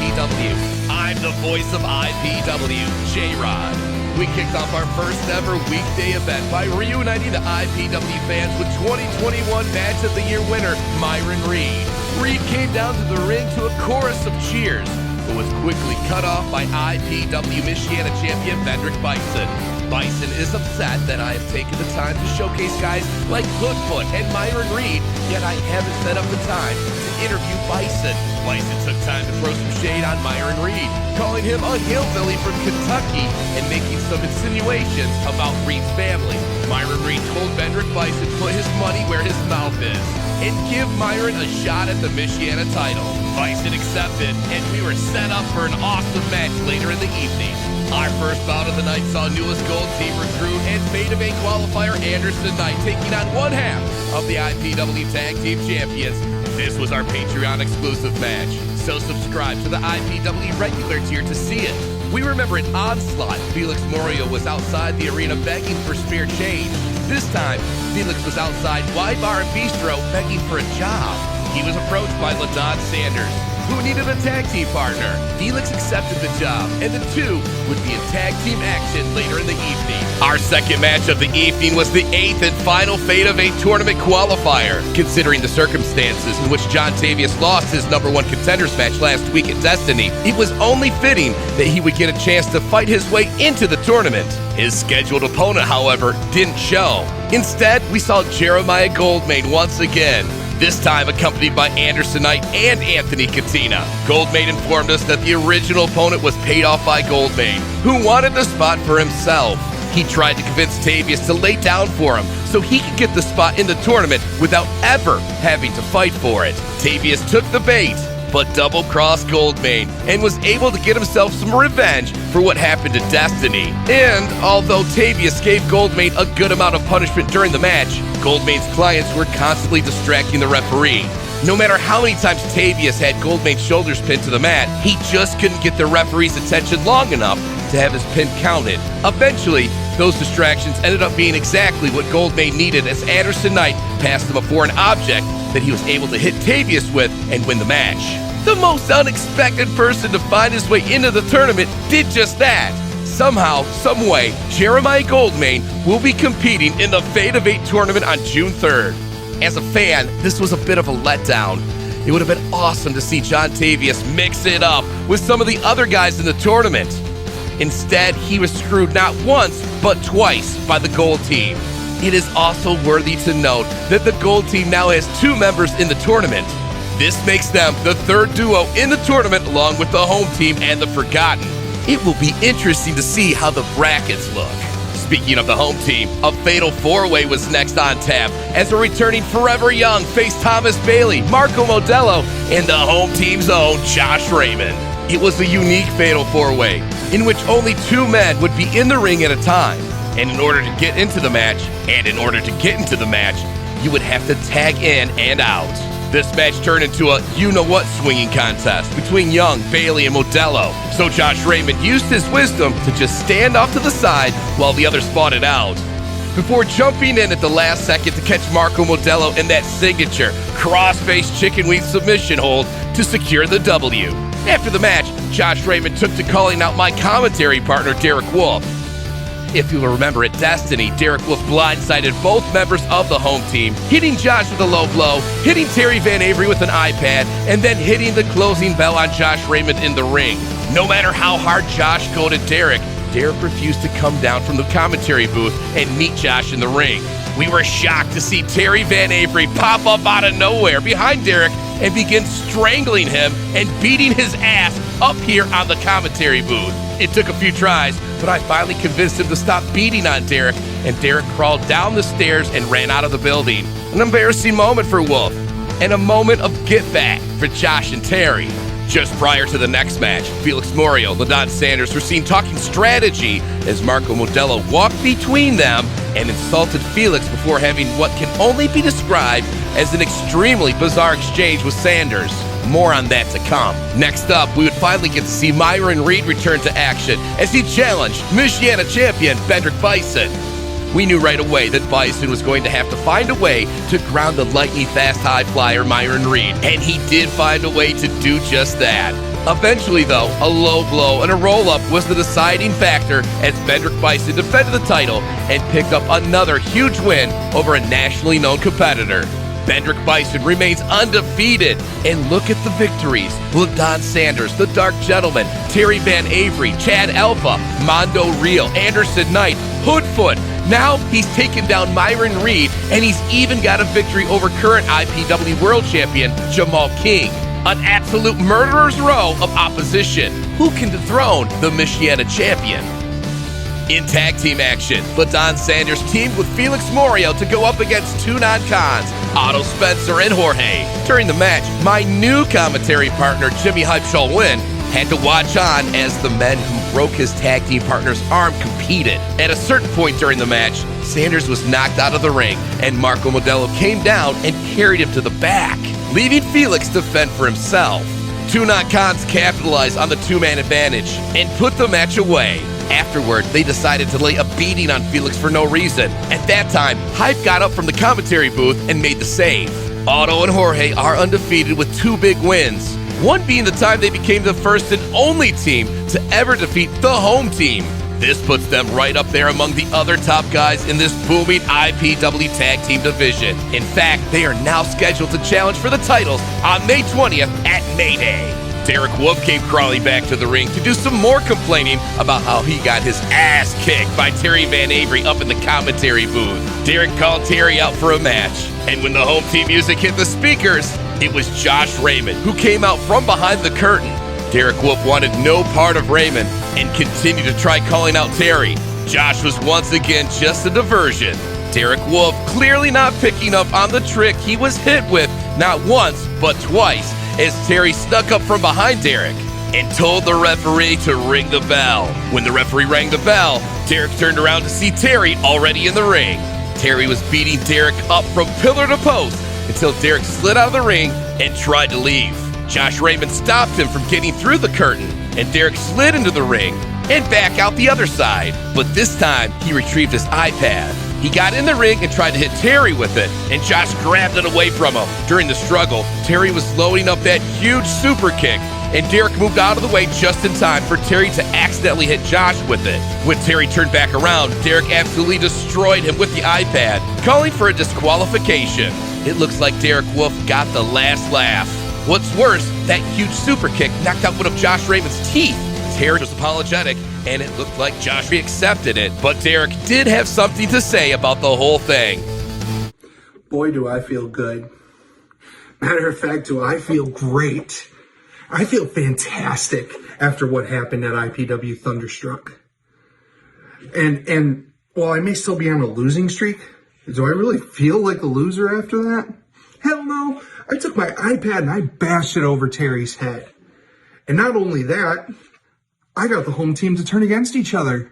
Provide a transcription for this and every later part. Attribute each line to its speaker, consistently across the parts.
Speaker 1: IPW. I'm the voice of IPW J-Rod. We kicked off our first ever weekday event by reuniting the IPW fans with 2021 Match of the Year winner, Myron Reed. Reed came down to the ring to a chorus of cheers, but was quickly cut off by IPW Michiana champion Vendrick Bison. Bison is upset that I have taken the time to showcase guys like Hoodfoot and Myron Reed, yet I haven't set up the time to interview Bison. Bison took time to throw some shade on Myron Reed, calling him a hillbilly from Kentucky and making some insinuations about Reed's family. Myron Reed told Vendrick Bison to put his money where his mouth is and give Myron a shot at the Michiana title. Bison accepted, and we were set up for an awesome match later in the evening. Our first bout of the night saw newest Gold Team recruit and main event qualifier Anderson Knight taking on one half of the IPW Tag Team Champions. This was our Patreon exclusive match, so subscribe to the IPW regular tier to see it. We remember at Onslaught, Felix Morio was outside the arena begging for spare change. This time, Felix was outside Y Bar and Bistro begging for a job. He was approached by LaDon Sanders, who needed a tag team partner. Felix accepted the job, and the two would be in tag team action later in the evening. Our second match of the evening was the 8th and final Fate of 8 tournament qualifier. Considering the circumstances in which John Tavius lost his #1 contenders match last week at Destiny, it was only fitting that he would get a chance to fight his way into the tournament. His scheduled opponent, however, didn't show. Instead, we saw Jeremiah Goldmain once again, this time accompanied by Anderson Knight and Anthony Katina. Goldmain informed us that the original opponent was paid off by Goldmain, who wanted the spot for himself. He tried to convince Tavius to lay down for him so he could get the spot in the tournament without ever having to fight for it. Tavius took the bait, but double-crossed Goldmain and was able to get himself some revenge for what happened to Destiny. And although Tavius gave Goldmain a good amount of punishment during the match, Goldmain's clients were constantly distracting the referee. No matter how many times Tavius had Goldmain's shoulders pinned to the mat, he just couldn't get the referee's attention long enough to have his pin counted. Eventually, those distractions ended up being exactly what Goldmain needed as Anderson Knight passed him a foreign object that he was able to hit Tavius with and win the match. The most unexpected person to find his way into the tournament did just that. Somehow, someway, Jeremiah Goldmain will be competing in the Fate of 8 tournament on June 3rd. As a fan, this was a bit of a letdown. It would have been awesome to see John Tavius mix it up with some of the other guys in the tournament. Instead, he was screwed not once, but twice by the Gold Team. It is also worthy to note that the Gold Team now has 2 members in the tournament. This makes them the 3rd duo in the tournament along with the Home Team and the Forgotten. It will be interesting to see how the brackets look. Speaking of the Home Team, a fatal 4-way was next on tap as a returning Forever Young faced Thomas Bailey, Marco Modelo, and the Home Team's own Josh Raymond. It was a unique fatal 4-way in which only 2 men would be in the ring at a time. And in order to get into the match, you would have to tag in and out. This match turned into a you-know-what swinging contest between Young, Bailey, and Modelo. So Josh Raymond used his wisdom to just stand off to the side while the others fought it out, before jumping in at the last second to catch Marco Modelo in that signature cross-face chicken wing submission hold to secure the W. After the match, Josh Raymond took to calling out my commentary partner, Derek Wolf. If you'll remember at Destiny, Derek Wolf blindsided both members of the Home Team, hitting Josh with a low blow, hitting Terry Van Avery with an iPad, and then hitting the closing bell on Josh Raymond in the ring. No matter how hard Josh goaded Derek refused to come down from the commentary booth and meet Josh in the ring. We were shocked to see Terry Van Avery pop up out of nowhere behind Derek and begin strangling him and beating his ass up here on the commentary booth. It took a few tries, but I finally convinced him to stop beating on Derek, and Derek crawled down the stairs and ran out of the building. An embarrassing moment for Wolf, and a moment of get back for Josh and Terry. Just prior to the next match, Felix Morio, LaDon Sanders were seen talking strategy as Marco Modelo walked between them and insulted Felix before having what can only be described as an extremely bizarre exchange with Sanders. More on that to come. Next up, we would finally get to see Myron Reed return to action as he challenged Michiana champion Vendrick Bison. We knew right away that Bison was going to have to find a way to ground the lightning fast high flyer Myron Reed, and he did find a way to do just that. Eventually, though, a low blow and a roll-up was the deciding factor as Bendrick Bison defended the title and picked up another huge win over a nationally known competitor. Bendrick Bison remains undefeated, and look at the victories. LaDon Sanders, the Dark Gentleman, Terry Van Avery, Chad Alpha, Mondo Real, Anderson Knight, Hoodfoot. Now he's taken down Myron Reed, and he's even got a victory over current IPW World Champion Jamal King. An absolute murderer's row of opposition. Who can dethrone the Michiana champion? In tag team action, LaDon Sanders teamed with Felix Morio to go up against two non-cons, Otto Spencer and Jorge. During the match, my new commentary partner, Jimmy Hype Win, had to watch on as the men who broke his tag team partner's arm competed. At a certain point during the match, Sanders was knocked out of the ring, and Marco Modelo came down and carried him to the back, leaving Felix to fend for himself. Two non-cons capitalized on the two-man advantage and put the match away. Afterward, they decided to lay a beating on Felix for no reason. At that time, Hype got up from the commentary booth and made the save. Otto and Jorge are undefeated with two big wins, one being the time they became the first and only team to ever defeat the home team. This puts them right up there among the other top guys in this booming IPW Tag Team division. In fact, they are now scheduled to challenge for the titles on May 20th at Mayday. Derek Wolf came crawling back to the ring to do some more complaining about how he got his ass kicked by Terry Van Avery up in the commentary booth. Derek called Terry out for a match, and when the home team music hit the speakers, it was Josh Raymond who came out from behind the curtain. Derek Wolf wanted no part of Raymond and continued to try calling out Terry. Josh was once again just a diversion. Derek Wolf clearly not picking up on the trick he was hit with not once but twice, as Terry snuck up from behind Derek and told the referee to ring the bell. When the referee rang the bell, Derek turned around to see Terry already in the ring. Terry was beating Derek up from pillar to post until Derek slid out of the ring and tried to leave. Josh Raymond stopped him from getting through the curtain, and Derek slid into the ring and back out the other side. But this time, he retrieved his iPad. He got in the ring and tried to hit Terry with it, and Josh grabbed it away from him. During the struggle, Terry was loading up that huge super kick, and Derek moved out of the way just in time for Terry to accidentally hit Josh with it. When Terry turned back around, Derek absolutely destroyed him with the iPad, calling for a disqualification. It looks like Derek Wolf got the last laugh. What's worse, that huge super kick knocked out one of Josh Raymond's teeth. Terry was apologetic, and it looked like Josh accepted it, but Derek did have something to say about the whole thing.
Speaker 2: Boy, do I feel good. Matter of fact, do I feel great. I feel fantastic after what happened at IPW Thunderstruck. And while I may still be on a losing streak, do I really feel like a loser after that? Hell no. I took my iPad and I bashed it over Terry's head. And not only that, I got the home team to turn against each other.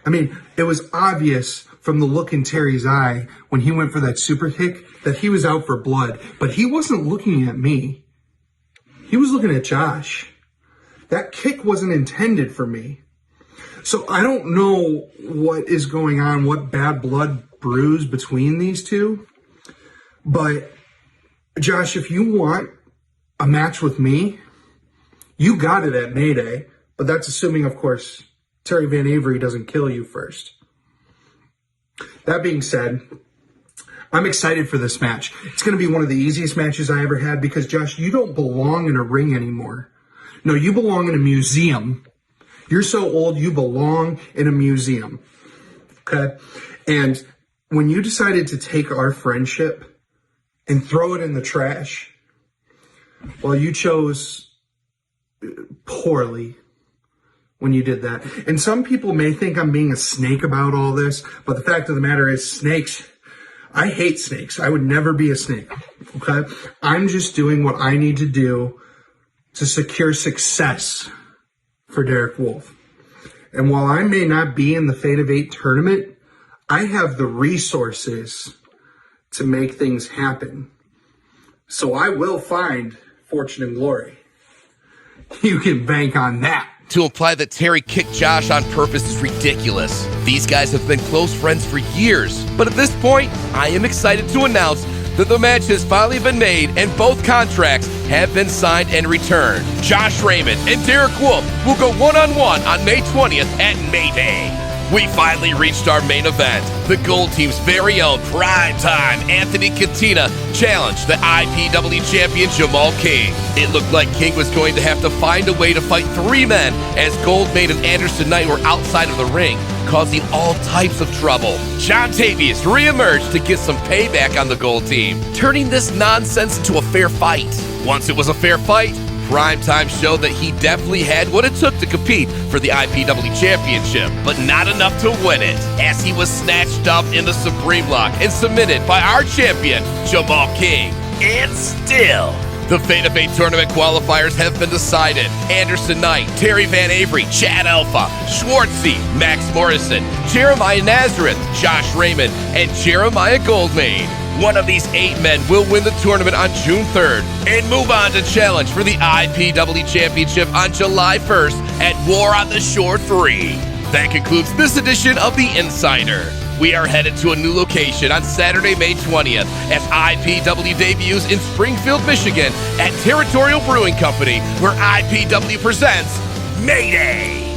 Speaker 2: I mean, it was obvious from the look in Terry's eye when he went for that super kick that he was out for blood, but he wasn't looking at me. He was looking at Josh. That kick wasn't intended for me. So I don't know what is going on, what bad blood brews between these two, but Josh, if you want a match with me, you got it at Mayday. But that's assuming, of course, Terry Van Avery doesn't kill you first. That being said, I'm excited for this match. It's going to be one of the easiest matches I ever had because, Josh, you don't belong in a ring anymore. No, you belong in a museum. You're so old, you belong in a museum. Okay? And when you decided to take our friendship and throw it in the trash, well, you chose poorly when you did that. And some people may think I'm being a snake about all this, but the fact of the matter is snakes, I hate snakes. I would never be a snake, okay? I'm just doing what I need to do to secure success for Derek Wolf. And while I may not be in the Fate of 8 tournament, I have the resources to make things happen. So I will find fortune and glory. You can bank on that.
Speaker 1: To imply that Terry kicked Josh on purpose is ridiculous. These guys have been close friends for years. But at this point, I am excited to announce that the match has finally been made and both contracts have been signed and returned. Josh Raymond and Derek Wolf will go one-on-one on May 20th at Mayday. We finally reached our main event. The Gold Team's very own primetime Anthony Katina challenged the IPW champion Jamal King. It looked like King was going to have to find a way to fight three men as Goldmade and Anderson Knight were outside of the ring, causing all types of trouble. John Tavius reemerged to get some payback on the Gold Team, turning this nonsense into a fair fight. Once it was a fair fight, Primetime showed that he definitely had what it took to compete for the IPW Championship, but not enough to win it, as he was snatched up in the Supreme Lock and submitted by our champion, Jamal King. And still, the Fate of 8 tournament qualifiers have been decided. Anderson Knight, Terry Van Avery, Chad Alpha, Schwartzy, Max Morrison, Jeremiah Nazareth, Josh Raymond, and Jeremiah Goldmade. One of these 8 men will win the tournament on June 3rd and move on to challenge for the IPW Championship on July 1st at War on the Shore 3. That concludes this edition of The Insider. We are headed to a new location on Saturday, May 20th as IPW debuts in Springfield, Michigan at Territorial Brewing Company, where IPW presents Mayday.